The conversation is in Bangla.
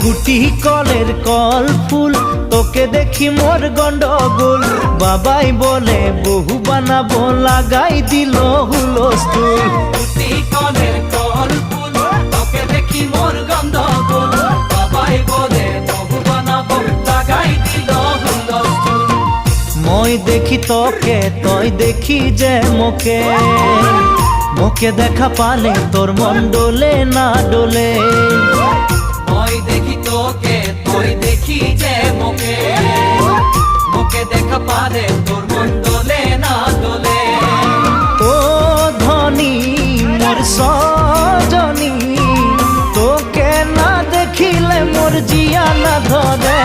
গুটি কলের কল ফুল, তোকে দেখি মোর গন্ডগোল। বাবাই বলে বহু বানাবো, লাগাই দিল হুলস্থুল। গুটি কলের কল ফুল, তোকে দেখি মোর গন্ডগোল। বাবাই বলে বহু বানাবো, লাগাই দিল হুলস্থুল। মই দেখি তোকে, তই দেখি যে মোকে, মোকে দেখা পালে তোর মন ডোলে না ডোলে। মই দেখি তোকে, তুই দেখি যে মোকে, মোকে দেখা পালে তোর মন দোলে না দোলে। ও ধনী মোর সজনী, তোকে না দেখিলে মোর জিয়া না ধরে।